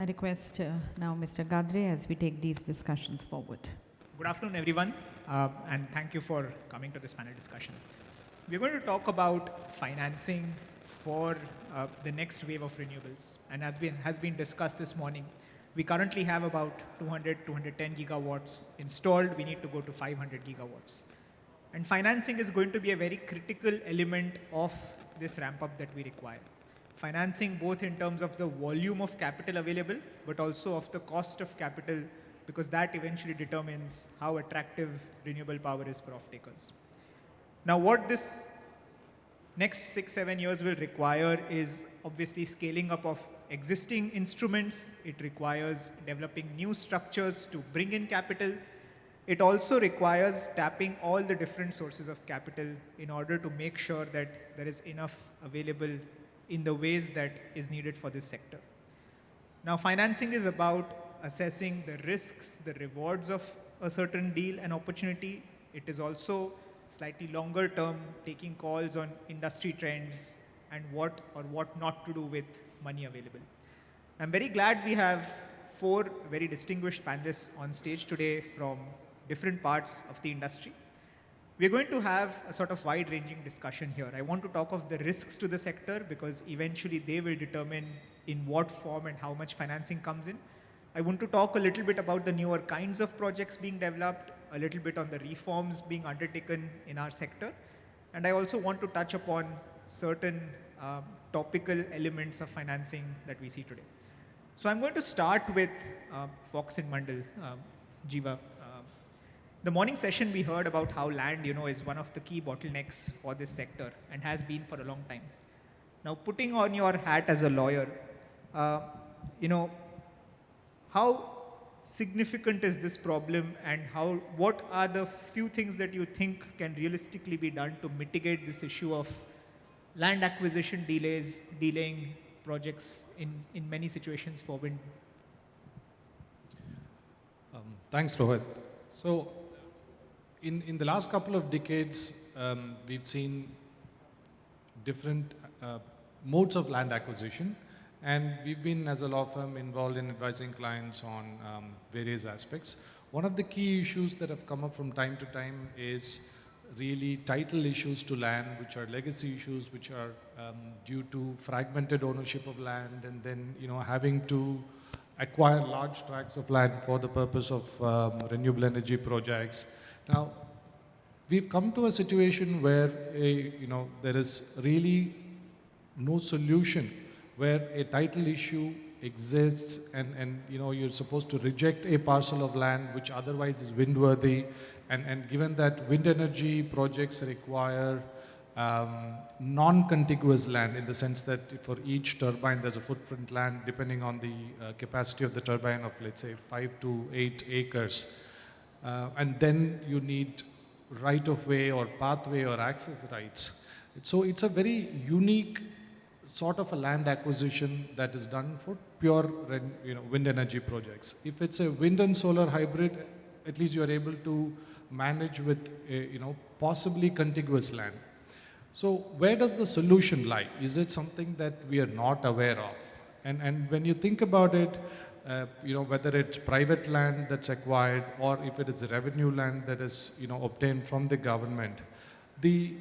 request now Mr. Gadre as we take these discussions forward. Good afternoon, everyone, and thank you for coming to this panel discussion. We're going to talk about financing for the next wave of renewables. And as has been discussed this morning, we currently have about 200, 210 gigawatts installed. We need to go to 500 gigawatts. And financing is going to be a very critical element of this ramp up that we require. Financing both in terms of the volume of capital available, but also of the cost of capital, because that eventually determines how attractive renewable power is for off-takers. Now, what this next 6-7 years will require is obviously scaling up of existing instruments. It requires developing new structures to bring in capital. It also requires tapping all the different sources of capital in order to make sure that there is enough available in the ways that is needed for this sector. Now, financing is about assessing the risks, the rewards of a certain deal and opportunity. It is also slightly longer term, taking calls on industry trends and what or what not to do with money available. I'm very glad we have 4 very distinguished panelists on stage today from different parts of the industry. We're going to have a sort of wide-ranging discussion here. I want to talk of the risks to the sector because eventually they will determine in what form and how much financing comes in. I want to talk a little bit about the newer kinds of projects being developed, a little bit on the reforms being undertaken in our sector. And I also want to touch upon certain topical elements of financing that we see today. So I'm going to start with Fox and Mandal, Jiva. The morning session we heard about how land, is one of the key bottlenecks for this sector and has been for a long time. Now, putting on your hat as a lawyer, how significant is this problem and what are the few things that you think can realistically be done to mitigate this issue of land acquisition delays, delaying projects in many situations for wind? Thanks, Rohit. So, in the last couple of decades, we've seen different modes of land acquisition, and we've been, as a law firm, involved in advising clients on various aspects. One of the key issues that have come up from time to time is really title issues to land, which are legacy issues, which are due to fragmented ownership of land, and then having to acquire large tracts of land for the purpose of renewable energy projects. Now, we've come to a situation where there is really no solution where a title issue exists and you're supposed to reject a parcel of land which otherwise is windworthy, and given that wind energy projects require non-contiguous land, in the sense that for each turbine there's a footprint land depending on the capacity of the turbine of, let's say, 5 to 8 acres. And then you need right of way or pathway or access rights. So it's a very unique sort of a land acquisition that is done for pure wind energy projects. If it's a wind and solar hybrid, at least you are able to manage with possibly contiguous land. So where does the solution lie? Is it something that we are not aware of? And when you think about it, whether it's private land that's acquired or if it is revenue land that is obtained from the government, the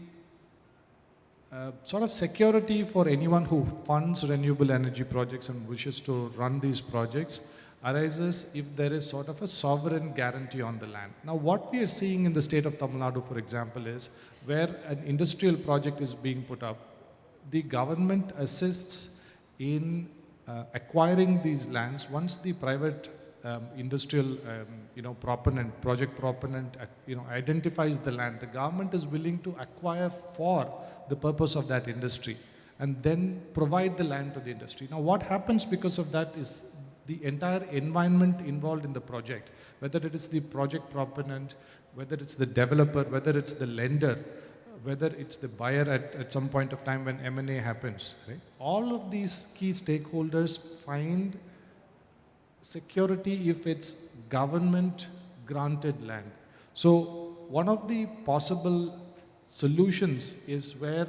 sort of security for anyone who funds renewable energy projects and wishes to run these projects arises if there is sort of a sovereign guarantee on the land. Now, what we are seeing in the state of Tamil Nadu, for example, is where an industrial project is being put up, the government assists in acquiring these lands. Once the private industrial project proponent identifies the land, the government is willing to acquire for the purpose of that industry and then provide the land to the industry. Now, what happens because of that is the entire environment involved in the project, whether it is the project proponent, whether it's the developer, whether it's the lender, whether it's the buyer at some point of time when M&A happens, right? All of these key stakeholders find security if it's government granted land. So one of the possible solutions is where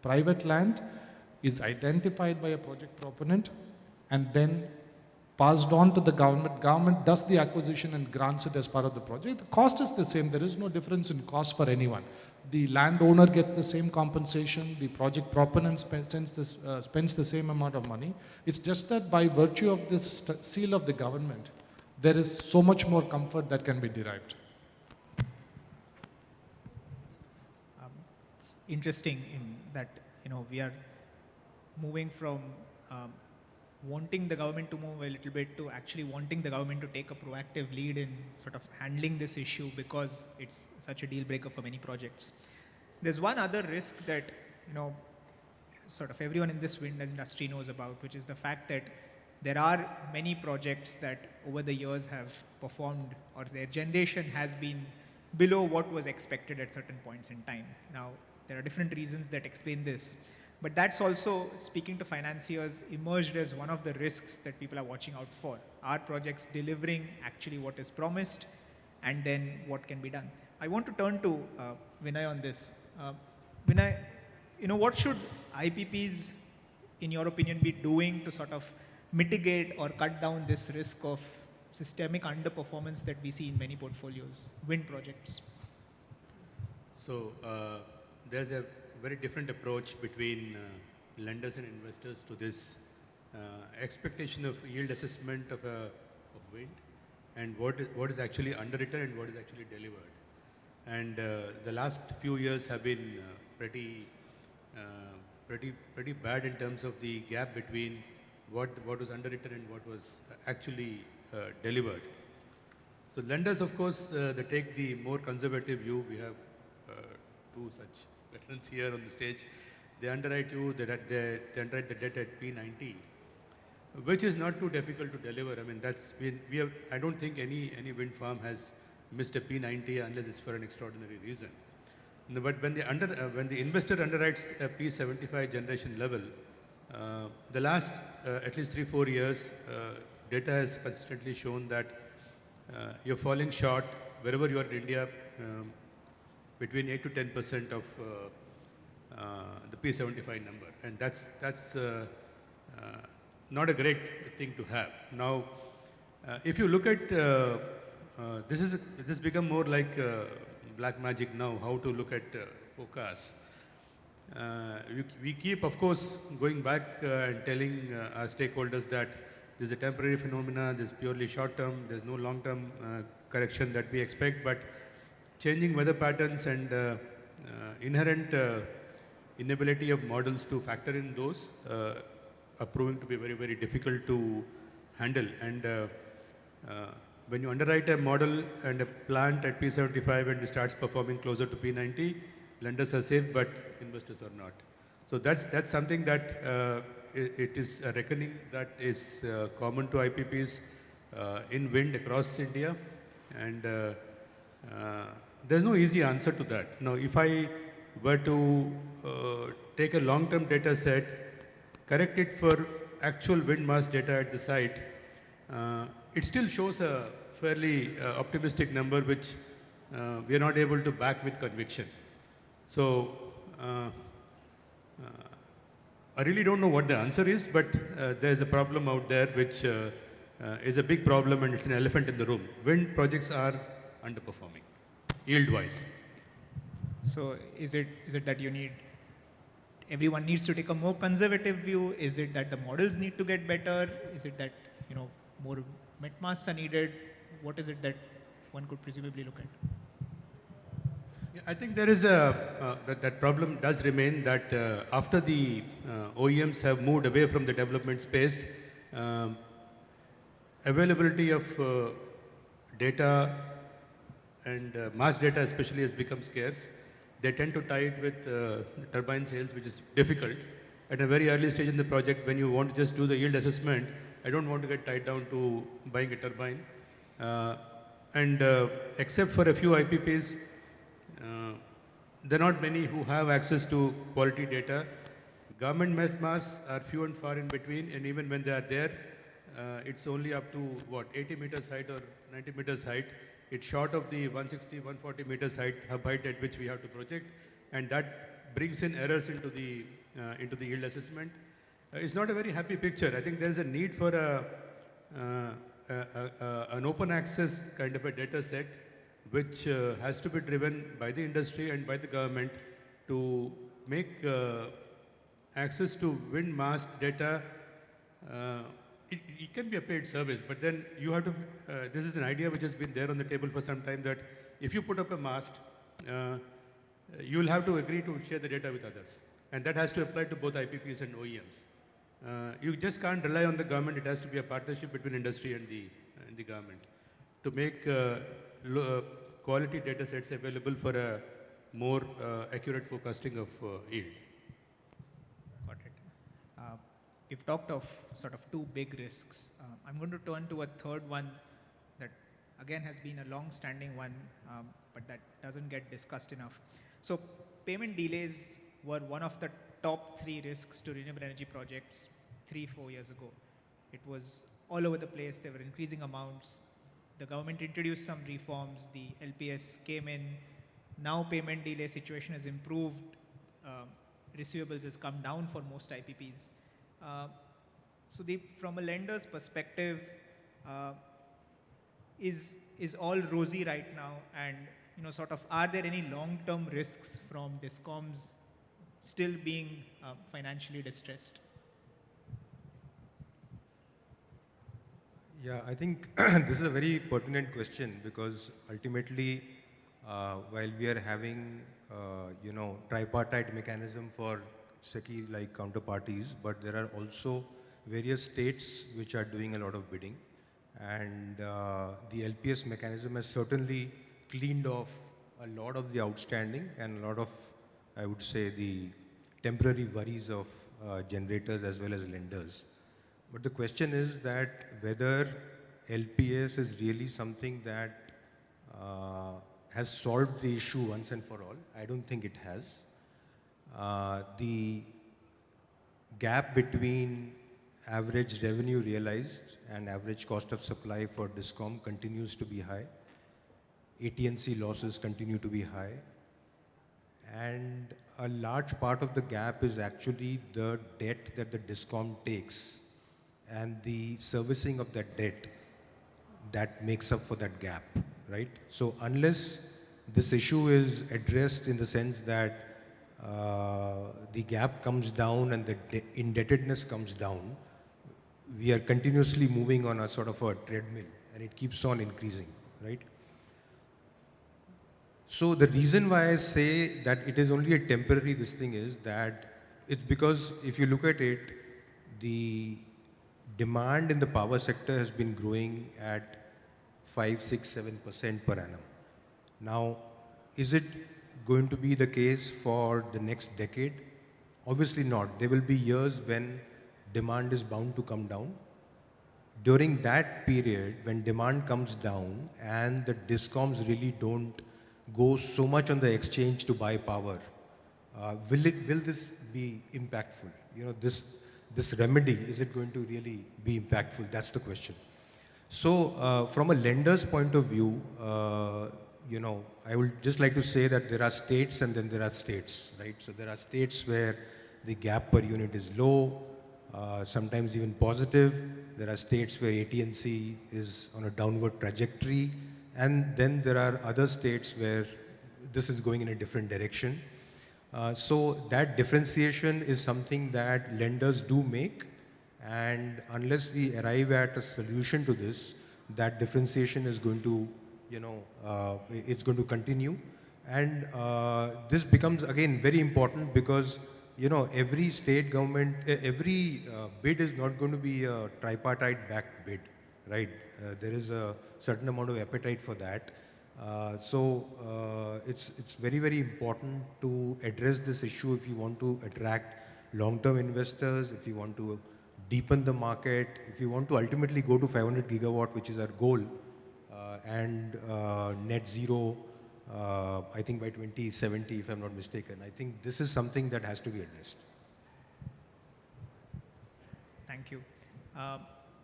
private land is identified by a project proponent and then passed on to the government. Government does the acquisition and grants it as part of the project. The cost is the same. There is no difference in cost for anyone. The landowner gets the same compensation. The project proponent spends the same amount of money. It's just that by virtue of this seal of the government, there is so much more comfort that can be derived. It's interesting in that, we are moving from wanting the government to move a little bit to actually wanting the government to take a proactive lead in sort of handling this issue because it's such a deal breaker for many projects. There's one other risk that, sort of everyone in this wind industry knows about, which is the fact that there are many projects that over the years have performed or their generation has been below what was expected at certain points in time. Now, there are different reasons that explain this. But that's also, speaking to financiers, emerged as one of the risks that people are watching out for. Are projects delivering actually what is promised, and then what can be done? I want to turn to Vinay on this. Vinay, what should IPPs, in your opinion, be doing to sort of mitigate or cut down this risk of systemic underperformance that we see in many portfolios, wind projects? So there's a very different approach between lenders and investors to this expectation of yield assessment of wind and what is actually underwritten and what is actually delivered. And the last few years have been pretty bad in terms of the gap between what was underwritten and what was actually delivered. So lenders, of course, they take the more conservative view. We have two such veterans here on the stage. They underwrite they underwrite the debt at P90, which is not too difficult to deliver. I mean, I don't think any wind farm has missed a P90 unless it's for an extraordinary reason. But when the investor underwrites a P75 generation level, the last at least 3-4 years, data has consistently shown that you're falling short wherever you are in India, between 8 to 10% of the P75 number, and that's not a great thing to have. Now, if you look at this become more like black magic now. How to look at forecasts? We keep, of course, going back and telling our stakeholders that this is a temporary phenomena. This is purely short term. There's no long term correction that we expect, but changing weather patterns and inherent inability of models to factor in those are proving to be very, very difficult to handle. And when you underwrite a model and a plant at P75 and it starts performing closer to P90, lenders are safe, but investors are not. So that's something that it is a reckoning that is common to IPPs in wind across India, and there's no easy answer to that. Now, if I were to take a long-term data set, correct it for actual wind mass data at the site, it still shows a fairly optimistic number, which we are not able to back with conviction. So I really don't know what the answer is, but there's a problem out there which is a big problem, and it's an elephant in the room. Wind projects are underperforming, yield-wise. So is it that everyone needs to take a more conservative view? Is it that the models need to get better? Is it that, more met masks are needed? What is it that one could presumably look at? Yeah, I think there is that problem does remain that after the OEMs have moved away from the development space, availability of data and mass data especially has become scarce. They tend to tie it with turbine sales, which is difficult. At a very early stage in the project, when you want to just do the yield assessment, I don't want to get tied down to buying a turbine. And except for a few IPPs, there are not many who have access to quality data. Government met mass are few and far in between, and even when they are there, it's only up to 80 meters height or 90 meters height. It's short of the 160, 140 meters hub height at which we have to project, and that brings in errors into the yield assessment. It's not a very happy picture. I think there's a need for an open access kind of a data set which has to be driven by the industry and by the government to make access to wind mast data. It can be a paid service, but then you have to, this is an idea which has been there on the table for some time, that if you put up a mast, you will have to agree to share the data with others. And that has to apply to both IPPs and OEMs. You just can't rely on the government. It has to be a partnership between industry and the government to make quality data sets available for a more accurate forecasting of yield. Got it. We've talked of sort of two big risks. I'm going to turn to a third one that again has been a long-standing one, but that doesn't get discussed enough. So payment delays were one of the top 3 risks to renewable energy projects 3-4 years ago. It was all over the place. There were increasing amounts. The government introduced some reforms. The LPS came in. Now payment delay situation has improved. Receivables has come down for most IPPs. So from a lender's perspective, is all rosy right now? And sort of, are there any long-term risks from DISCOMs still being financially distressed? Yeah, I think this is a very pertinent question, because ultimately, while we are having, tripartite mechanism for SECI-like counterparties, but there are also various states which are doing a lot of bidding, and the LPS mechanism has certainly cleaned off a lot of the outstanding and a lot of, I would say, the temporary worries of generators as well as lenders. But the question is that whether LPS is really something that has solved the issue once and for all. I don't think it has. The gap between average revenue realized and average cost of supply for DISCOM continues to be high. AT&C losses continue to be high. And a large part of the gap is actually the debt that the DISCOM takes and the servicing of that debt that makes up for that gap, right? So unless this issue is addressed in the sense that the gap comes down and the indebtedness comes down, we are continuously moving on a sort of a treadmill and it keeps on increasing, right? So the reason why I say that it is only a temporary this thing is that it's because if you look at it, the demand in the power sector has been growing at 5, 6, 7% per annum. Now, is it going to be the case for the next decade? Obviously not. There will be years when demand is bound to come down. During that period, when demand comes down and the DISCOMs really don't go so much on the exchange to buy power, will this be impactful? This remedy, is it going to really be impactful? That's the question. So from a lender's point of view, I would just like to say that there are states and then there are states, right? So there are states where the gap per unit is low, sometimes even positive. There are states where AT&C is on a downward trajectory. And then there are other states where this is going in a different direction. So that differentiation is something that lenders do make, and unless we arrive at a solution to this, that differentiation is going to, it's going to continue. And this becomes again very important because, every state government, every bid is not going to be a tripartite backed bid, right? There is a certain amount of appetite for that. So it's very, very important to address this issue if you want to attract long-term investors, if you want to deepen the market, if you want to ultimately go to 500 gigawatt, which is our goal, and net zero, I think by 2070, if I'm not mistaken. I think this is something that has to be addressed. Thank you.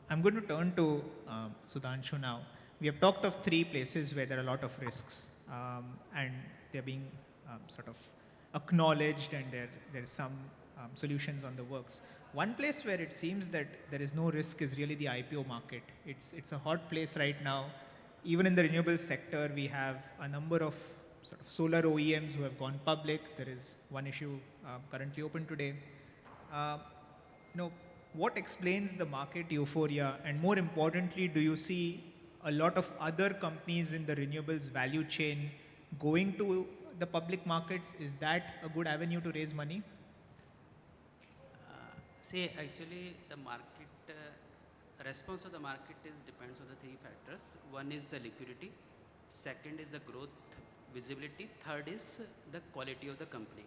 I'm going to turn to Sudhanshu now. We have talked of 3 places where there are a lot of risks, and they're being sort of acknowledged, and there's some solutions on the works. One place where it seems that there is no risk is really the IPO market. It's a hot place right now. Even in the renewable sector, we have a number of sort of solar OEMs who have gone public. There is one issue currently open today. Uh, what explains the market euphoria, and more importantly, do you see a lot of other companies in the renewables value chain going to the public markets? Is that a good avenue to raise money? See, actually, the market response of the market depends on the three factors. One is the liquidity, second is the growth visibility, third is the quality of the company.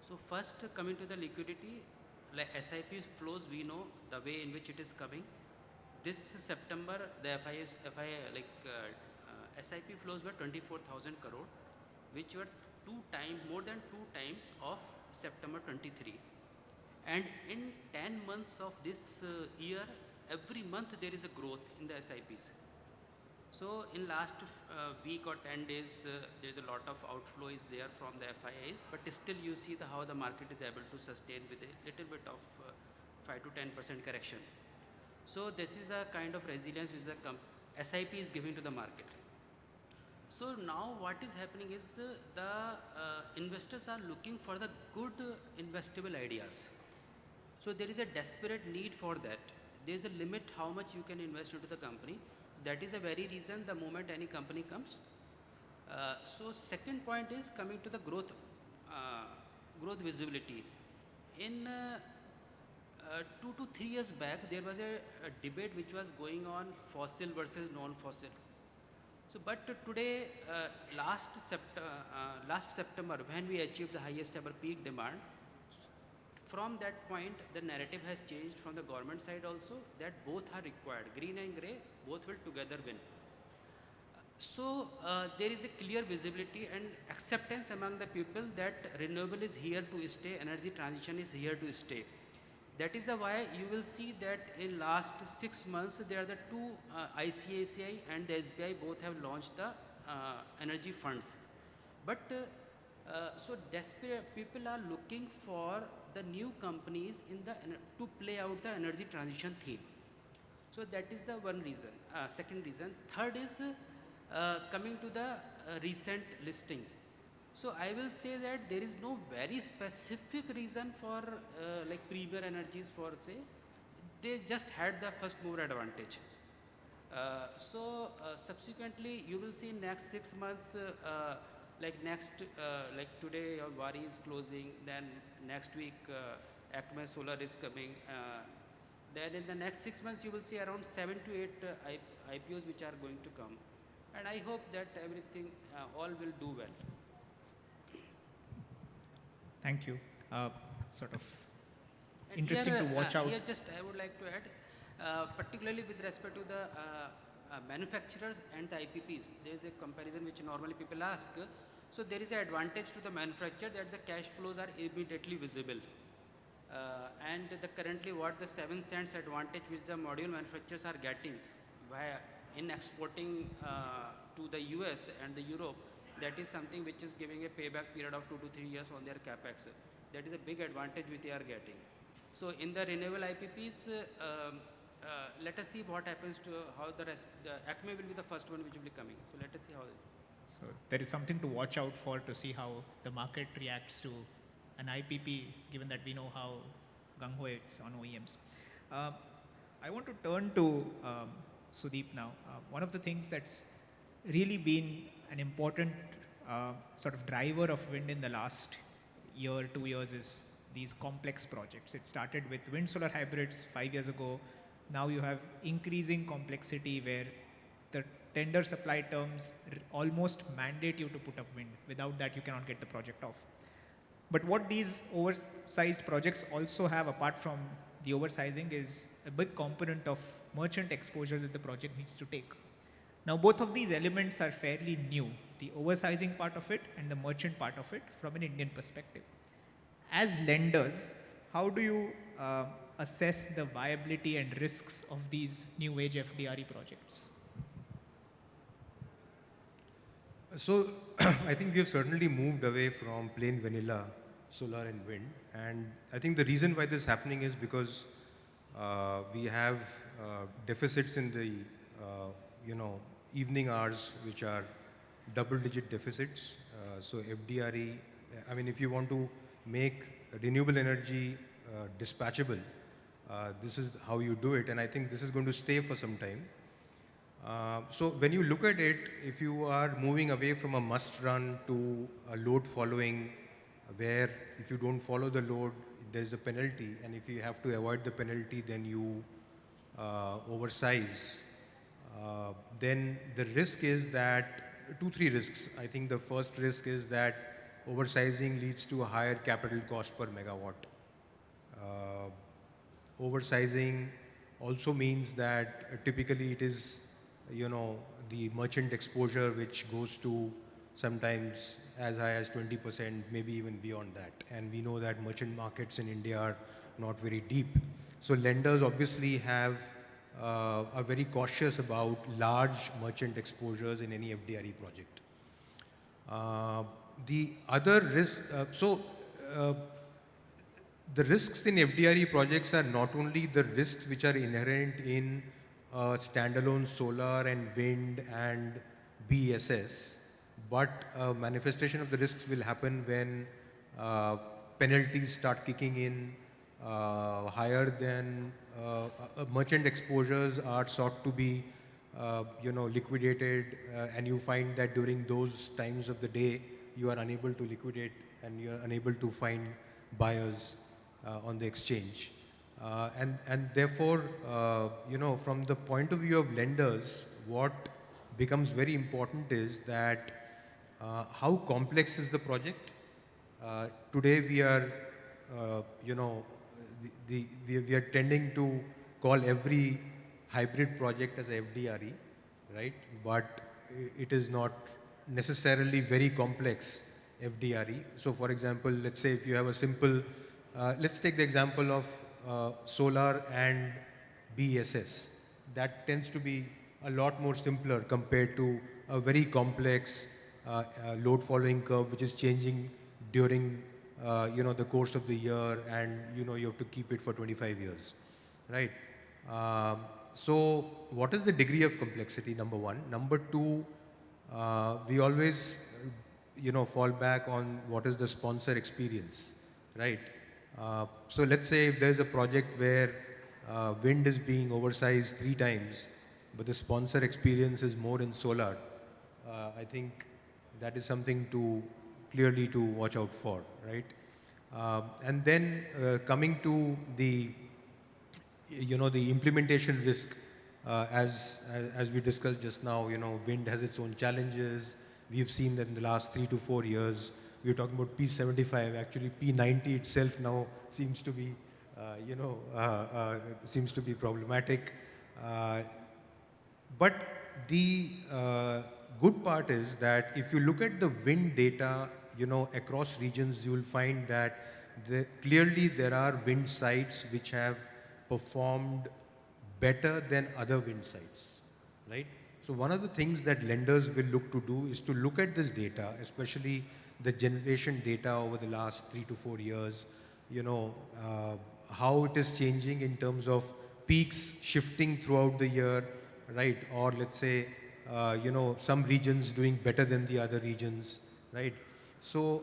So first, coming to the liquidity, like SIP flows, we know the way in which it is coming. This September, the SIP flows were 24,000 crore, which were more than two times of September 23. And in 10 months of this year, every month there is a growth in the SIPs. So in last week or 10 days, there is a lot of outflow is there from the FIIs, but still you see how the market is able to sustain with a little bit of 5 to 10% correction. So this is the kind of resilience which the SIP is giving to the market. So now what is happening is the investors are looking for the good investable ideas. So there is a desperate need for that. There is a limit how much you can invest into the company. That is the very reason the moment any company comes. So second point is coming to the growth visibility. In 2 to 3 years back, there was a debate which was going on fossil versus non-fossil. So, but today, last September, when we achieved the highest ever peak demand, from that point, the narrative has changed from the government side also that both are required. Green and grey, both will together win. So, there is a clear visibility and acceptance among the people that renewable is here to stay, energy transition is here to stay. That is the why you will see that in last 6 months, there are the two ICICI and the SBI both have launched the energy funds. But so desperate people are looking for the new companies to play out the energy transition theme. So that is the one reason. Second reason. Third is coming to the recent listing. So I will say that there is no very specific reason for like premier energies for say, they just had the first mover advantage. Subsequently you will see next 6 months like today your Wari is closing, then next week Acme Solar is coming. Then in the next 6 months you will see around 7 to 8 IPOs which are going to come. And I hope that everything all will do well. Thank you. Sort of And interesting here, to watch out. Here just I would like to add, particularly with respect to the manufacturers and the IPPs, there is a comparison which normally people ask. So there is an advantage to the manufacturer that the cash flows are immediately visible. And currently what the 7 cents advantage which the module manufacturers are getting in exporting to the US and the Europe, that is something which is giving a payback period of 2 to 3 years on their capex. That is a big advantage which they are getting. So in the renewable IPPs, let us see what happens to how the rest. Acme will be the first one which will be coming. So let us see how this. So there is something to watch out for to see how the market reacts to an IPP, given that we know how gung-ho it's on OEMs. I want to turn to Sudeep now. One of the things that's really been an important sort of driver of wind in the last year, 2 years is these complex projects. It started with wind solar hybrids 5 years ago. Now you have increasing complexity where the tender supply terms almost mandate you to put up wind. Without that, you cannot get the project off. But what these oversized projects also have, apart from the oversizing, is a big component of merchant exposure that the project needs to take. Now, both of these elements are fairly new, the oversizing part of it and the merchant part of it from an Indian perspective. As lenders, how do you assess the viability and risks of these new age FDRE projects? So I think we have certainly moved away from plain vanilla solar and wind. And I think the reason why this is happening is because we have deficits in the evening hours, which are double-digit deficits. So FDRE, I mean, if you want to make renewable energy dispatchable, this is how you do it, and I think this is going to stay for some time. So when you look at it, if you are moving away from a must run to a load following, where if you don't follow the load, there's a penalty, and if you have to avoid the penalty, then you oversize. Then the risk is that, 2-3 risks. I think the first risk is that oversizing leads to a higher capital cost per megawatt. Oversizing also means that typically it is, the merchant exposure which goes to sometimes as high as 20%, maybe even beyond that. And we know that merchant markets in India are not very deep. So lenders obviously are very cautious about large merchant exposures in any FDRE project. The other risk, the risks in FDRE projects are not only the risks which are inherent in standalone solar and wind and BESS, but manifestation of the risks will happen when penalties start kicking in higher than merchant exposures are sought to be liquidated, and you find that during those times of the day you are unable to liquidate and you are unable to find buyers on the exchange. And therefore, from the point of view of lenders, what becomes very important is that how complex is the project. Today we are, we are tending to call every hybrid project as a FDRE, right? But it is not necessarily very complex FDRE. So for example, let's say if you have a simple, let's take the example of solar and BESS. That tends to be a lot more simpler compared to a very complex load following curve which is changing during the course of the year, and you have to keep it for 25 years, right? So what is the degree of complexity, number one? Number two, we always fall back on what is the sponsor experience, right? So let's say if there's a project where wind is being oversized 3 times, but the sponsor experience is more in solar, I think that is something clearly to watch out for, right? And then coming to the implementation risk, as we discussed just now, wind has its own challenges. We've seen that in the last 3 to 4 years. We're talking about P75. Actually, P90 itself now seems to be, seems to be problematic. But the good part is that if you look at the wind data, across regions, you will find that clearly there are wind sites which have performed better than other wind sites, right? So one of the things that lenders will look to do is to look at this data, especially the generation data over the last 3 to 4 years, how it is changing in terms of peaks shifting throughout the year, right? Or let's say, some regions doing better than the other regions, right? So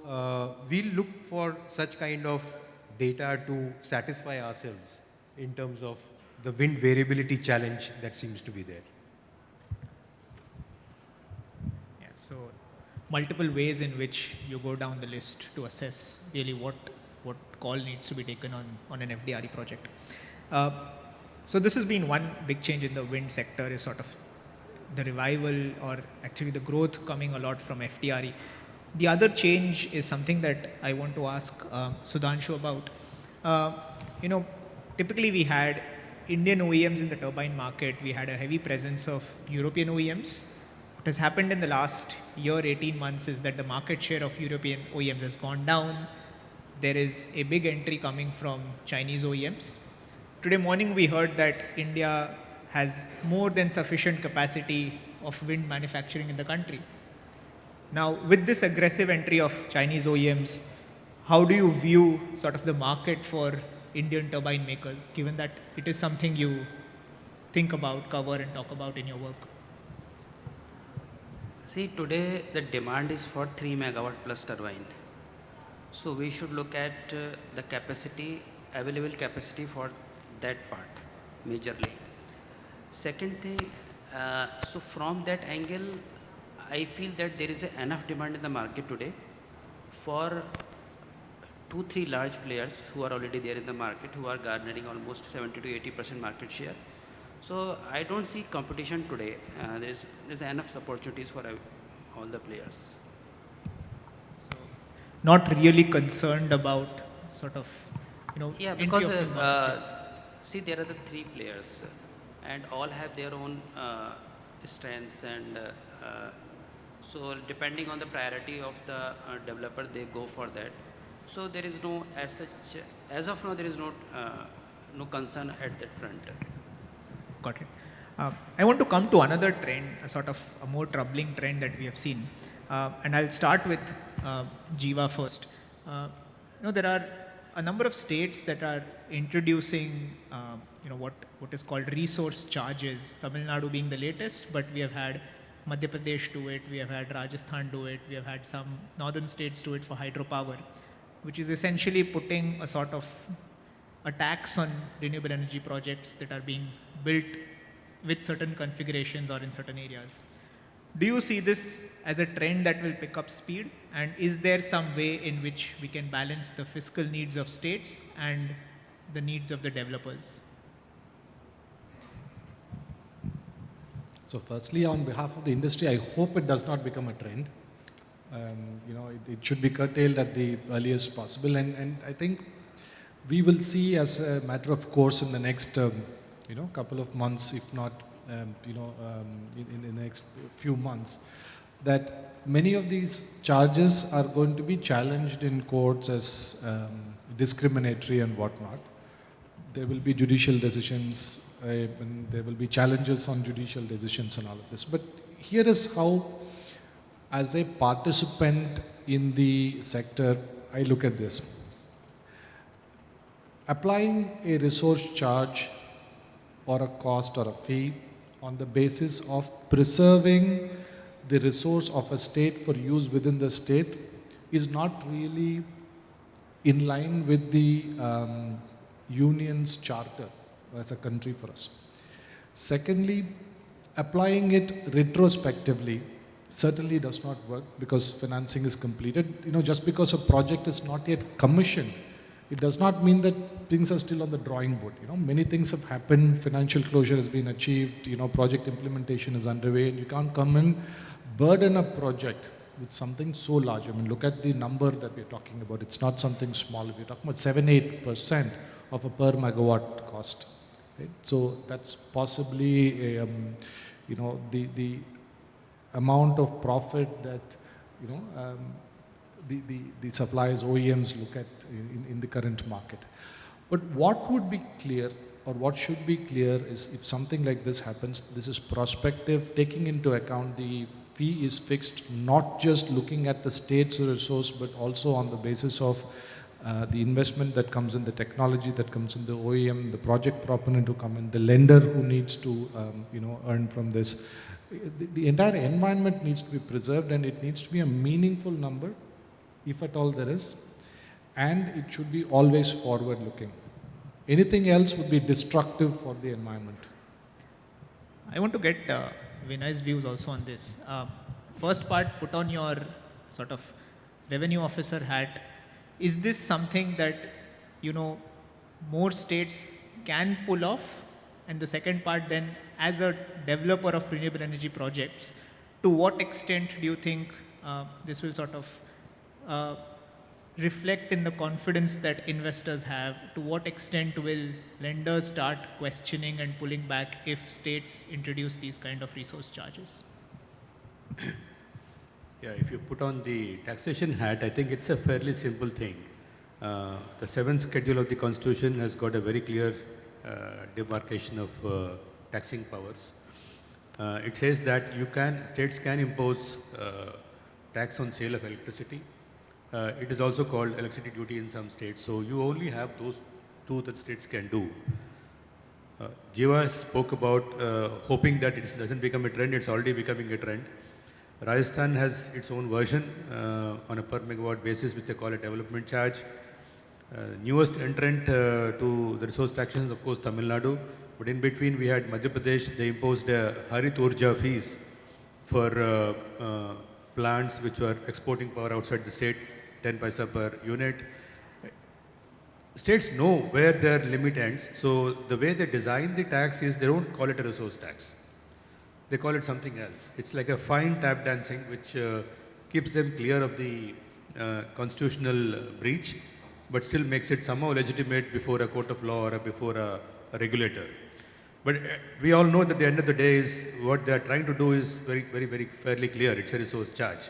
we'll look for such kind of data to satisfy ourselves in terms of the wind variability challenge that seems to be there. Yeah, so multiple ways in which you go down the list to assess really what call needs to be taken on an FDRE project. So this has been one big change in the wind sector, is sort of the revival, or actually the growth coming a lot from FDRE. The other change is something that I want to ask Sudhanshu about. Typically we had Indian OEMs in the turbine market. We had a heavy presence of European OEMs. What has happened in the last year, 18 months, is that the market share of European OEMs has gone down. There is a big entry coming from Chinese OEMs. Today morning we heard that India has more than sufficient capacity of wind manufacturing in the country. Now, with this aggressive entry of Chinese OEMs, how do you view sort of the market for Indian turbine makers, given that it is something you think about, cover, and talk about in your work? See, today the demand is for 3 megawatt plus turbine. So we should look at the capacity, available capacity for that part majorly. Second thing, so from that angle, I feel that there is enough demand in the market today for 2-3 large players who are already there in the market, who are garnering almost 70 to 80% market share. So I don't see competition today. There's enough opportunities for all the players. So, not really concerned about sort of, Yeah, entry because of the marketplace. see, there are the 3 players, and all have their own strengths, and so depending on the priority of the developer, they go for that. So there is no, as such, as of now, there is no concern at that front. Got it. I want to come to another trend, a sort of a more troubling trend that we have seen. And I'll start with Jiva first. There are a number of states that are introducing, what is called resource charges. Tamil Nadu being the latest, but we have had Madhya Pradesh do it, we have had Rajasthan do it, we have had some northern states do it for hydropower, which is essentially putting a sort of a tax on renewable energy projects that are being built with certain configurations or in certain areas. Do you see this as a trend that will pick up speed? And is there some way in which we can balance the fiscal needs of states and the needs of the developers? So firstly, on behalf of the industry, I hope it does not become a trend. It should be curtailed at the earliest possible. And I think we will see as a matter of course in the next, couple of months, if not, in the next few months, that many of these charges are going to be challenged in courts as discriminatory and whatnot. There will be judicial decisions, and there will be challenges on judicial decisions and all of this. But here is how, as a participant in the sector, I look at this. Applying a resource charge or a cost or a fee on the basis of preserving the resource of a state for use within the state is not really in line with the union's charter as a country for us. Secondly, applying it retrospectively certainly does not work because financing is completed. Just because a project is not yet commissioned, it does not mean that things are still on the drawing board. Many things have happened, financial closure has been achieved, project implementation is underway, and you can't come and burden a project with something so large. Look at the number that we're talking about. It's not something small. We're talking about 7-8% of a per megawatt cost. Right? So that's possibly the amount of profit that the suppliers, OEMs look at in the current market. But what would be clear, or what should be clear, is if something like this happens, this is prospective, taking into account the fee is fixed, not just looking at the state's resource, but also on the basis of the investment that comes in, the technology that comes in, the OEM, the project proponent who come in, the lender who needs to earn from this. The entire environment needs to be preserved, and it needs to be a meaningful number, if at all there is, and it should be always forward looking. Anything else would be destructive for the environment. I want to get Vinay's views also on this. First part, put on your sort of revenue officer hat. Is this something that, more states can pull off? And the second part then, as a developer of renewable energy projects, to what extent do you think this will sort of reflect in the confidence that investors have? To what extent will lenders start questioning and pulling back if states introduce these kind of resource charges? Yeah, if you put on the taxation hat, I think it's a fairly simple thing. The 7th schedule of the Constitution has got a very clear demarcation of taxing powers. It says that states can impose tax on sale of electricity, It is also called electricity duty in some states. So you only have those two that states can do. Jiva spoke about hoping that it doesn't become a trend. It's already becoming a trend. Rajasthan has its own version on a per megawatt basis, which they call a development charge. Newest entrant to the resource taxation is, of course, Tamil Nadu. But in between, we had Madhya Pradesh. They imposed a Harit Urja fees for plants which were exporting power outside the state, 10 paisa per unit. States know where their limit ends. So the way they design the tax is they don't call it a resource tax. They call it something else. It's like a fine tap dancing which keeps them clear of the constitutional breach, but still makes it somehow legitimate before a court of law or before a regulator. But we all know that at the end of the day is what they are trying to do is very fairly clear. It's a resource charge.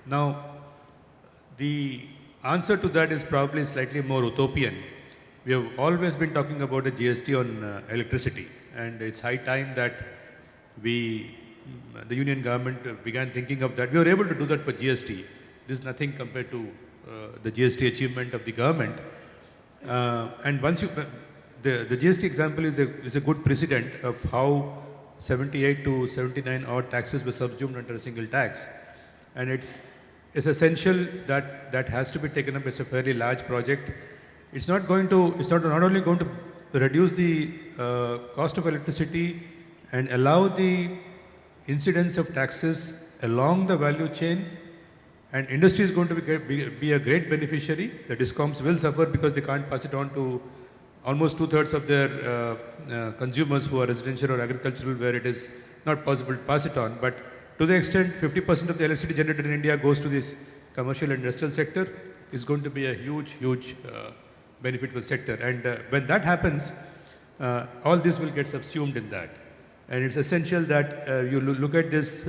Now, the answer to that is probably slightly more utopian. We have always been talking about a GST on electricity, and it's high time that the union government began thinking of that. We were able to do that for GST. This is nothing compared to the GST achievement of the government. And once you, the GST example is a good precedent of how 78 to 79 odd taxes were subsumed under a single tax. And it's essential that that has to be taken up as a fairly large project. It's not only going to reduce the cost of electricity and allow the incidence of taxes along the value chain, and industry is going to be a great beneficiary. The discoms will suffer because they can't pass it on to almost 2/3 of their consumers who are residential or agricultural, where it is not possible to pass it on. But to the extent 50% of the electricity generated in India goes to this commercial and industrial sector, is going to be a huge benefit for the sector. And when that happens, all this will get subsumed in that. And it's essential that you look at this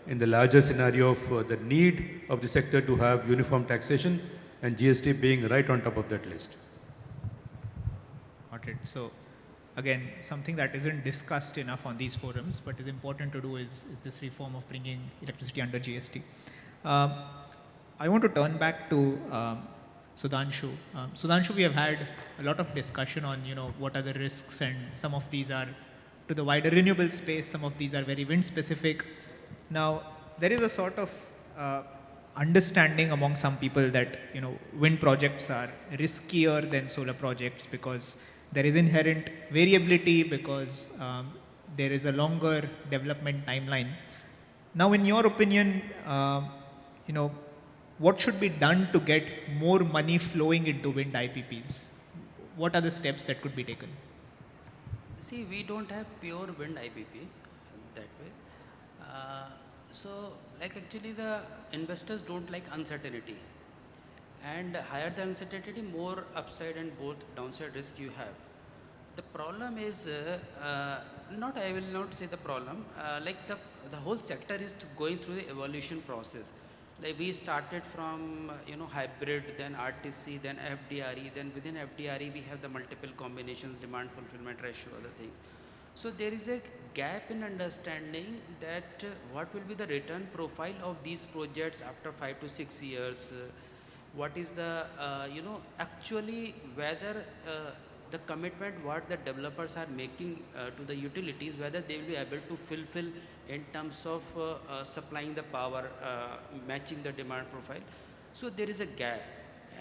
in the larger scenario of the need of the sector to have uniform taxation, and GST being right on top of that list. Got it. So again, something that isn't discussed enough on these forums, but is important to do is this reform of bringing electricity under GST. I want to turn back to Sudhanshu. Sudhanshu, we have had a lot of discussion on, what are the risks, and some of these are to the wider renewable space, some of these are very wind specific. Now, there is a sort of understanding among some people that, wind projects are riskier than solar projects because there is inherent variability, because there is a longer development timeline. Now, in your opinion, what should be done to get more money flowing into wind IPPs? What are the steps that could be taken? See, we don't have pure wind IPP that way. So, actually the investors don't like uncertainty. And higher the uncertainty, more upside and both downside risk you have. The problem is, I will not say the problem, the whole sector is going through the evolution process. Like we started from, hybrid, then RTC, then FDRE, then within FDRE we have the multiple combinations, demand fulfillment ratio, other things. So there is a gap in understanding that what will be the return profile of these projects after 5 to 6 years. What is the, actually whether the commitment what the developers are making to the utilities, whether they will be able to fulfill in terms of supplying the power, matching the demand profile. So there is a gap.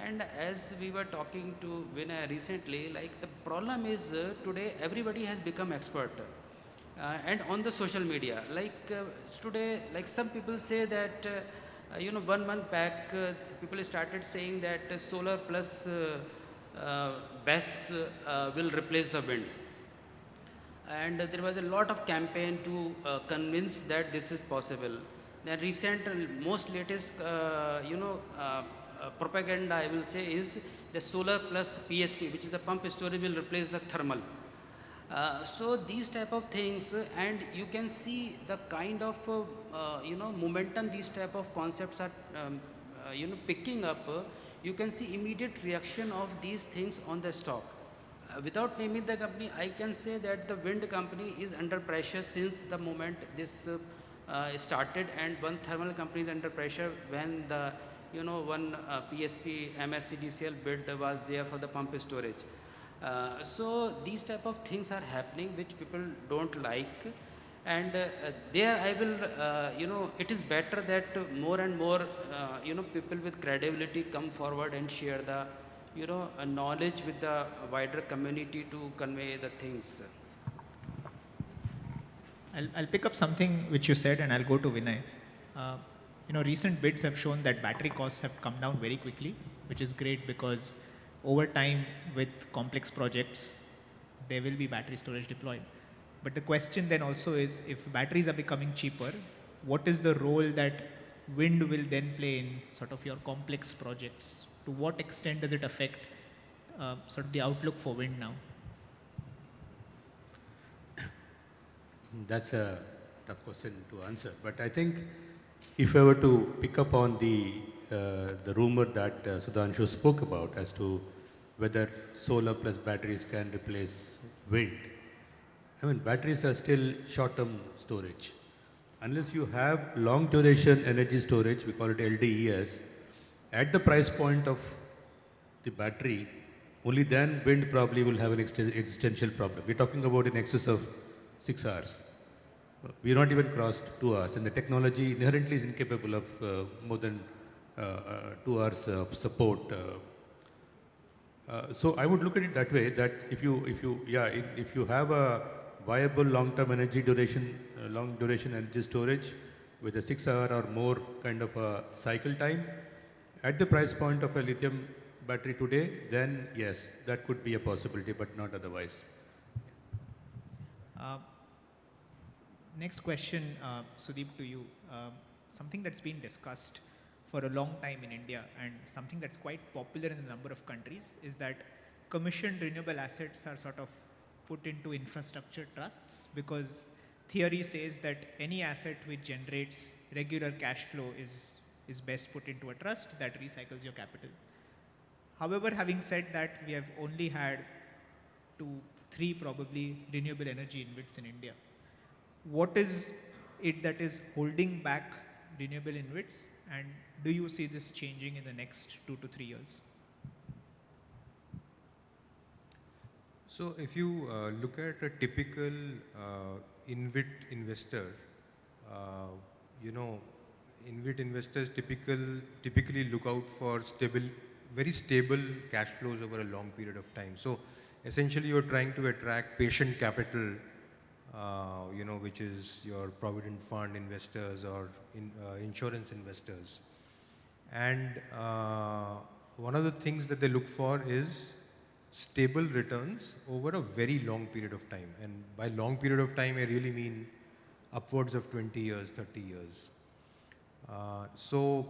And as we were talking to Vinay recently, the problem is today everybody has become expert. And on the social media, today, some people say that, 1 month back, people started saying that solar plus BESS will replace the wind. And there was a lot of campaign to convince that this is possible. The recent, most latest, propaganda I will say is the solar plus PSP, which is the pump storage, will replace the thermal. So these type of things, and you can see the kind of momentum these type of concepts are picking up. You can see immediate reaction of these things on the stock. Without naming the company, I can say that the wind company is under pressure since the moment this started, and one thermal company is under pressure when the one PSP MSCDCL bid was there for the pump storage. So these type of things are happening which people don't like, and there I will, it is better that more and more, people with credibility come forward and share the, knowledge with the wider community to convey the things. I'll pick up something which you said and I'll go to Vinay. Recent bids have shown that battery costs have come down very quickly, which is great because over time with complex projects, there will be battery storage deployed. But the question then also is, if batteries are becoming cheaper, what is the role that wind will then play in sort of your complex projects? To what extent does it affect sort of the outlook for wind now? That's a tough question to answer, but I think if I were to pick up on the rumor that Sudhanshu spoke about as to whether solar plus batteries can replace wind, I mean, batteries are still short-term storage. Unless you have long-duration energy storage, we call it LDES, at the price point of the battery, only then wind probably will have an existential problem. We're talking about in excess of 6 hours. We're not even crossed 2 hours, and the technology inherently is incapable of more than 2 hours of support. So I would look at it that way, that if you have a viable long-term energy duration, long-duration energy storage with a 6-hour or more kind of a cycle time at the price point of a lithium battery today, then yes, that could be a possibility, but not otherwise. Next question, Sudeep, to you. Something that's been discussed for a long time in India and something that's quite popular in a number of countries is that commissioned renewable assets are sort of put into infrastructure trusts, because theory says that any asset which generates regular cash flow is best put into a trust that recycles your capital. However, having said that, we have only had 2-3 probably renewable energy InvITs in India. What is it that is holding back renewable InvITs, and do you see this changing in the next 2 to 3 years? So if you look at a typical InvIT investor, InvIT investors typically look out for very stable cash flows over a long period of time. So essentially you're trying to attract patient capital, which is your provident fund investors or insurance investors. And one of the things that they look for is stable returns over a very long period of time. And by long period of time, I really mean upwards of 20 years, 30 years. So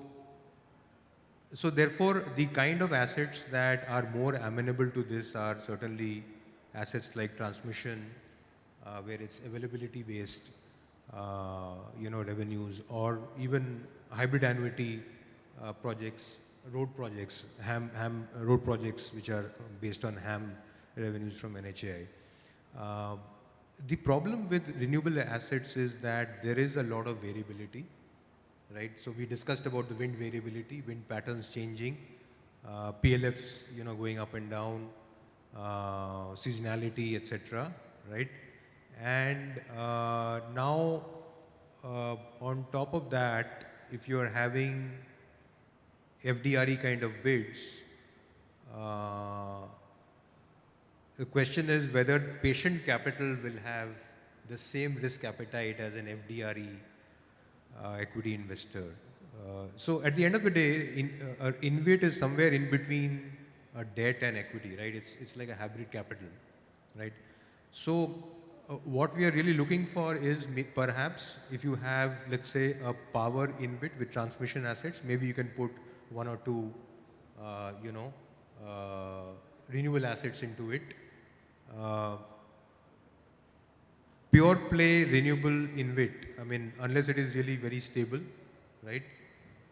therefore, the kind of assets that are more amenable to this are certainly assets like transmission, where it's availability based, revenues, or even hybrid annuity projects, road projects, road projects which are based on HAM revenues from NHAI. The problem with renewable assets is that there is a lot of variability, right? So we discussed about the wind variability, wind patterns changing, PLFs, going up and down, seasonality, etc., right? And now, on top of that, if you are having FDRE kind of bids, the question is whether patient capital will have the same risk appetite as an FDRE equity investor. So at the end of the day, InvIT is somewhere in between debt and equity, right? It's like a hybrid capital, right? So what we are really looking for is perhaps if you have, let's say, a power InvIT with transmission assets, maybe you can put 1 or 2, renewable assets into it. Pure play renewable InvIT, I mean, unless it is really very stable, right?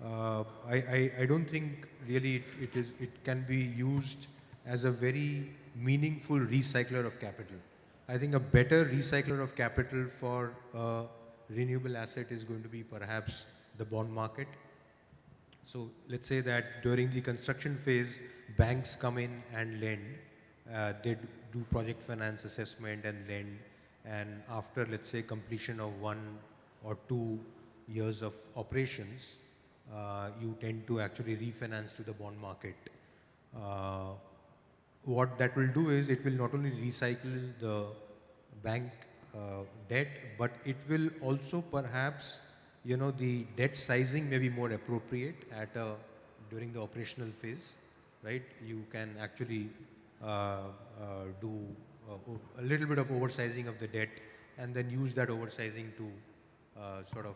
I don't think really it can be used as a very meaningful recycler of capital. I think a better recycler of capital for a renewable asset is going to be perhaps the bond market. So let's say that during the construction phase, banks come in and lend. Do project finance assessment and lend. And after, let's say, completion of 1 or 2 years of operations, you tend to actually refinance to the bond market. What that will do is it will not only recycle the bank debt, but it will also perhaps, the debt sizing may be more appropriate during the operational phase, right? You can actually do a little bit of oversizing of the debt and then use that oversizing to sort of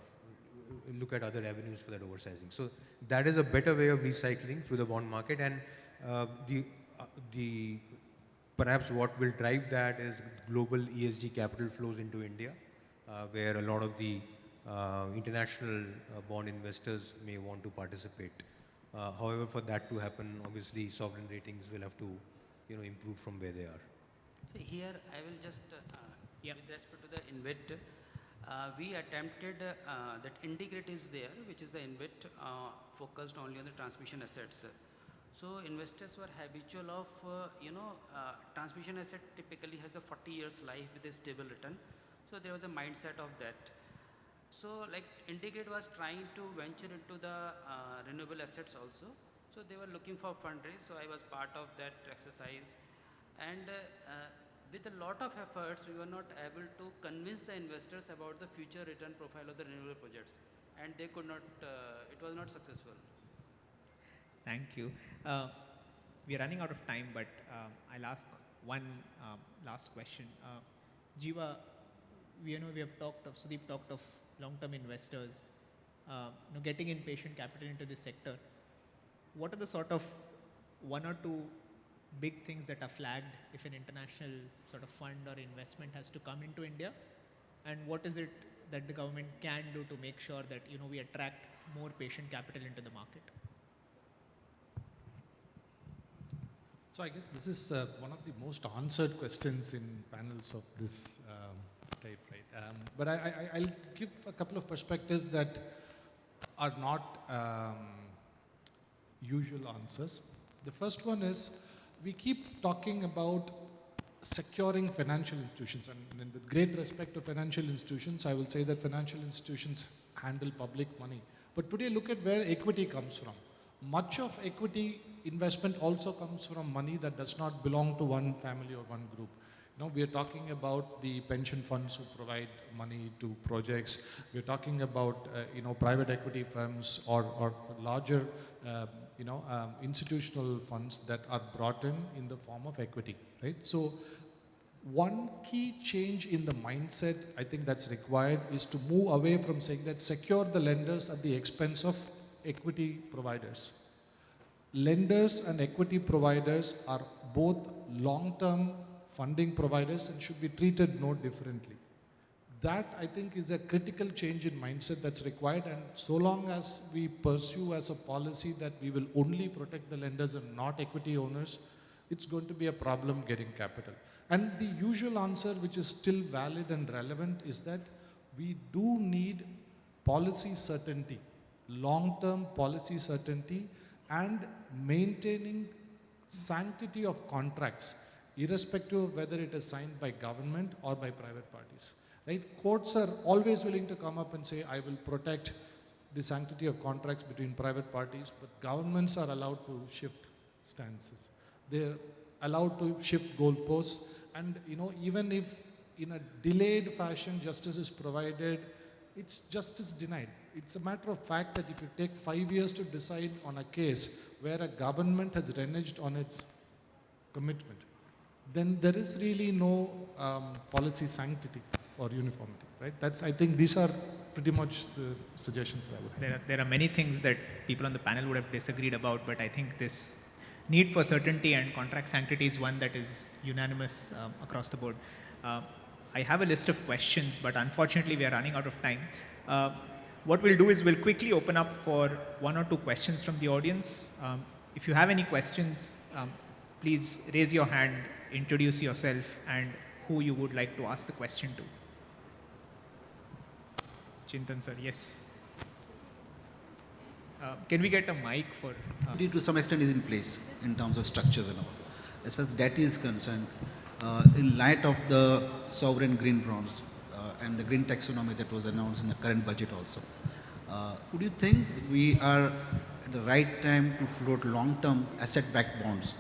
look at other avenues for that oversizing. So that is a better way of recycling through the bond market, and the perhaps what will drive that is global ESG capital flows into India, where a lot of the international bond investors may want to participate. However, for that to happen, obviously sovereign ratings will have to, improve from where they are. So here I will just, Yeah. with respect to the InvIT, we attempted that integrate is there, which is the InvIT focused only on the transmission assets. So investors were habitual of, transmission asset typically has a 40 years life with a stable return. So there was a mindset of that. So like Integrate was trying to venture into the renewable assets also. So they were looking for fundraise. So I was part of that exercise. And with a lot of efforts, we were not able to convince the investors about the future return profile of the renewable projects. And they could not, it was not successful. Thank you. We are running out of time, but I'll ask one last question. Jiva, we have talked of, Sudeep talked of long-term investors, getting in patient capital into this sector. What are the sort of 1 or 2 big things that are flagged if an international sort of fund or investment has to come into India? And what is it that the government can do to make sure that, we attract more patient capital into the market? So I guess this is one of the most answered questions in panels of this type, right? But I'll give a couple of perspectives that are not usual answers. The first one is, we keep talking about securing financial institutions, and with great respect to financial institutions, I will say that financial institutions handle public money. But today look at where equity comes from. Much of equity investment also comes from money that does not belong to one family or one group. We are talking about the pension funds who provide money to projects. We're talking about, private equity firms or larger, institutional funds that are brought in the form of equity, right? So one key change in the mindset I think that's required is to move away from saying that secure the lenders at the expense of equity providers. Lenders and equity providers are both long-term funding providers and should be treated no differently. That, I think, is a critical change in mindset that's required, and so long as we pursue as a policy that we will only protect the lenders and not equity owners, it's going to be a problem getting capital. And the usual answer, which is still valid and relevant, is that we do need policy certainty, long-term policy certainty, and maintaining sanctity of contracts, irrespective of whether it is signed by government or by private parties. Right? Courts are always willing to come up and say, I will protect the sanctity of contracts between private parties, but governments are allowed to shift stances. They're allowed to shift goalposts, and even if in a delayed fashion justice is provided, it's justice denied. It's a matter of fact that if you take 5 years to decide on a case where a government has reneged on its commitment, then there is really no policy sanctity or uniformity, right? I think these are pretty much the suggestions that I would have. There are many things that people on the panel would have disagreed about, but I think this need for certainty and contract sanctity is one that is unanimous across the board. I have a list of questions, but unfortunately we are running out of time. What we'll do is we'll quickly open up for 1 or 2 questions from the audience. If you have any questions, please raise your hand, introduce yourself, and who you would like to ask the question to. Chintan sir, yes. Can we get a mic for? To some extent is in place in terms of structures and all. As far as debt is concerned, in light of the sovereign green bonds and the green taxonomy that was announced in the current budget also, would you think we are at the right time to float long-term asset-backed bonds,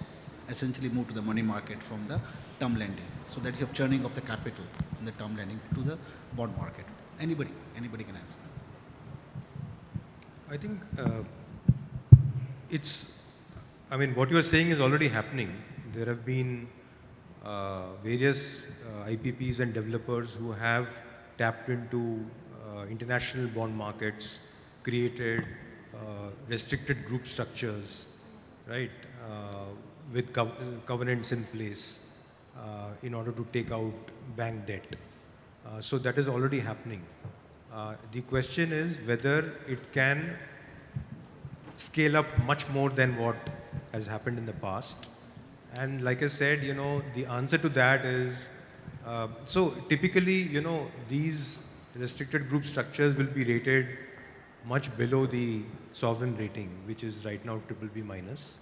essentially move to the money market from the term lending, so that you have churning of the capital in the term lending to the bond market? Anybody can answer. I think what you are saying is already happening. There have been various IPPs and developers who have tapped into international bond markets, created restricted group structures, right, with covenants in place in order to take out bank debt. So that is already happening. The question is whether it can scale up much more than what has happened in the past. And like I said, the answer to that is, so typically, these restricted group structures will be rated much below the sovereign rating, which is right now BBB minus.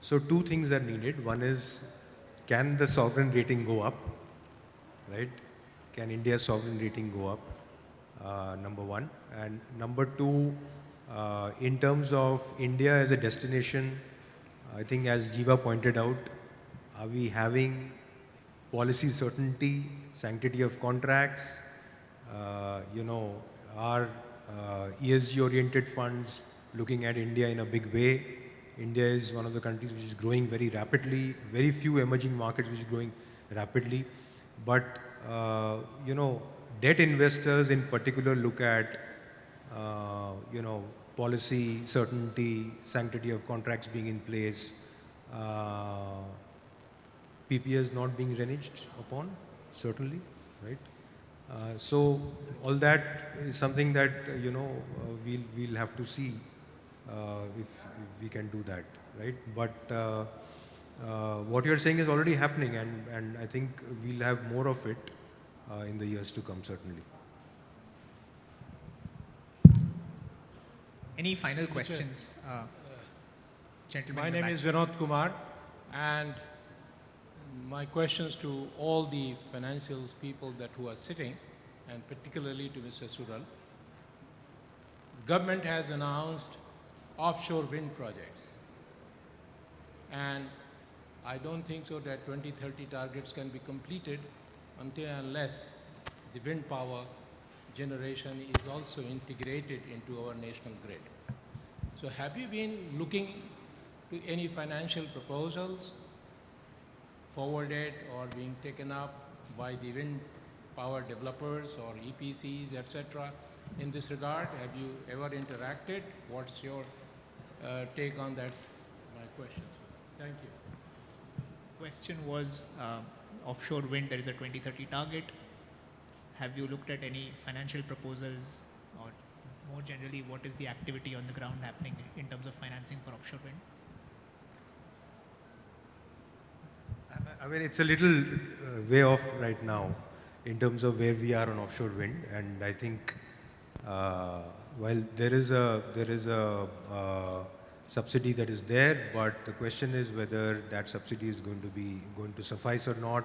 So two things are needed. One is, can the sovereign rating go up, right? Can India's sovereign rating go up? Number one. And number two, in terms of India as a destination, I think as Jiva pointed out, are we having policy certainty, sanctity of contracts? Are ESG-oriented funds looking at India in a big way? India is one of the countries which is growing very rapidly, very few emerging markets which is growing rapidly. But, debt investors in particular look at, policy certainty, sanctity of contracts being in place, PPS not being reneged upon, certainly, right? So all that is something that, we'll have to see if we can do that, right? But what you're saying is already happening, and I think we'll have more of it in the years to come, certainly. Any final questions? Gentlemen, My in the name back. is Vinod Kumar, and my questions to all the financial people who are sitting, and particularly to Mr. Sural. Government has announced offshore wind projects, and I don't think so that 2030 targets can be completed until unless the wind power generation is also integrated into our national grid. So have you been looking to any financial proposals forwarded or being taken up by the wind power developers or EPCs, etc. in this regard? Have you ever interacted? What's your take on that? My question. Thank you. Question was offshore wind, there is a 2030 target. Have you looked at any financial proposals, or more generally, what is the activity on the ground happening in terms of financing for offshore wind? I mean, it's a little way off right now in terms of where we are on offshore wind, and I think while there is a subsidy that is there, but the question is whether that subsidy is going to suffice or not.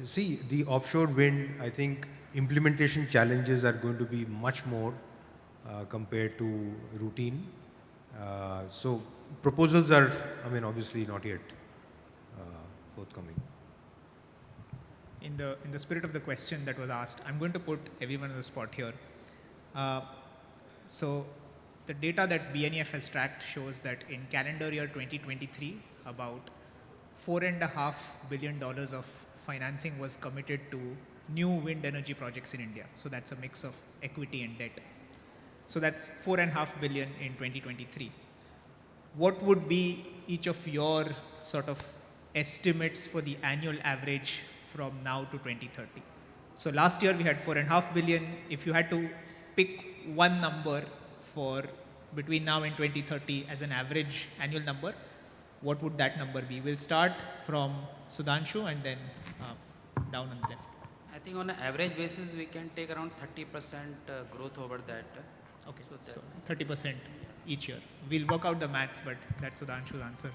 See, the offshore wind, I think implementation challenges are going to be much more compared to routine. So proposals are, obviously not yet forthcoming. In the spirit of the question that was asked, I'm going to put everyone on the spot here. So the data that BNEF has tracked shows that in calendar year 2023, about $4.5 billion of financing was committed to new wind energy projects in India. So that's a mix of equity and debt. So that's $4.5 billion in 2023. What would be each of your sort of estimates for the annual average from now to 2030? So last year we had $4.5 billion. If you had to pick one number for between now and 2030 as an average annual number, what would that number be? We'll start from Sudhanshu and then down on the left. I think on an average basis, we can take around 30% growth over that. Okay, So so 30% each year. We'll work out the maths, but that's Sudhanshu's answer.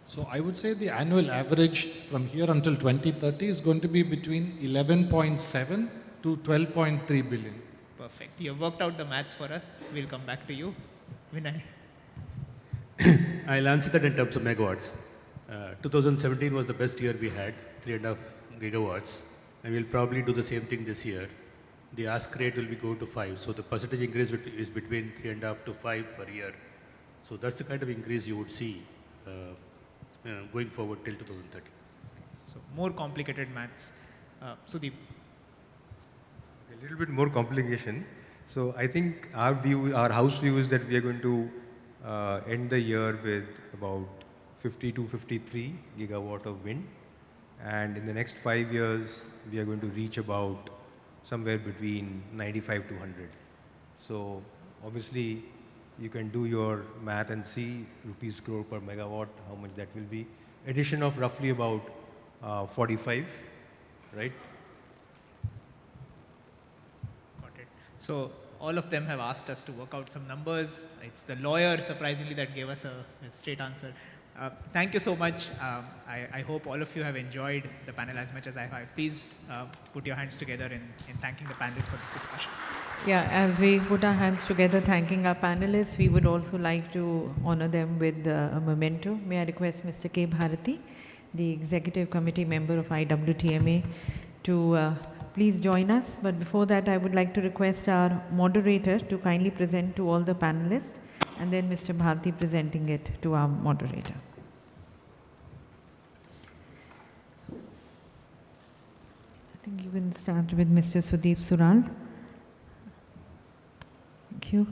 So I would say the annual average from here until 2030 is going to be between 11.7 to 12.3 billion. Perfect. You have worked out the maths for us. We'll come back to you. Vinay. I'll answer that in terms of megawatts. 2017 was the best year we had, 3.5 gigawatts, and we'll probably do the same thing this year. The ask rate will be go to 5, so the percentage increase is between 3.5 to 5 per year. So that's the kind of increase you would see going forward till 2030. So more complicated maths. Sudeep. A little bit more complication. So I think our view, our house view is that we are going to end the year with about 50 to 53 gigawatt of wind. And in the next 5 years, we are going to reach about somewhere between 95 to 100. So obviously, you can do your math and see rupees crore per megawatt, how much that will be. Addition of roughly about 45, right? Got it. So all of them have asked us to work out some numbers. It's the lawyer, surprisingly, that gave us a straight answer. Thank you so much. I hope all of you have enjoyed the panel as much as I have. Please put your hands together in thanking the panelists for this discussion. Yeah, as we put our hands together thanking our panelists, we would also like to honor them with a memento. May I request Mr. K. Bharati, the Executive Committee member of IWTMA, to please join us. But before that, I would like to request our moderator to kindly present to all the panelists, and then Mr. Bharati presenting it to our moderator. I think you can start with Mr. Sudeep Sural. Thank you.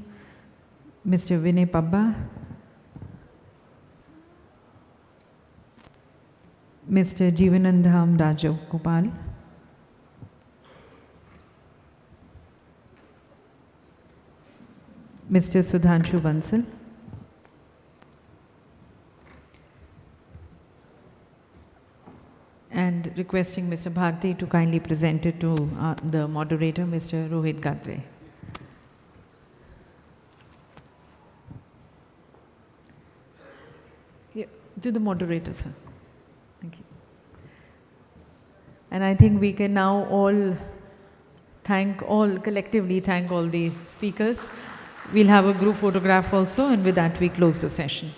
Mr. Vinay Pabba. Mr. Jeevanandham Rajagopal. Mr. Sudhanshu Bansal. And requesting Mr. Bharti to kindly present it to the moderator, Mr. Rohit Gadre. Yeah, to the moderator, sir. Thank you. And I think we can now all collectively thank all the speakers. We'll have a group photograph also, and with that we close the session.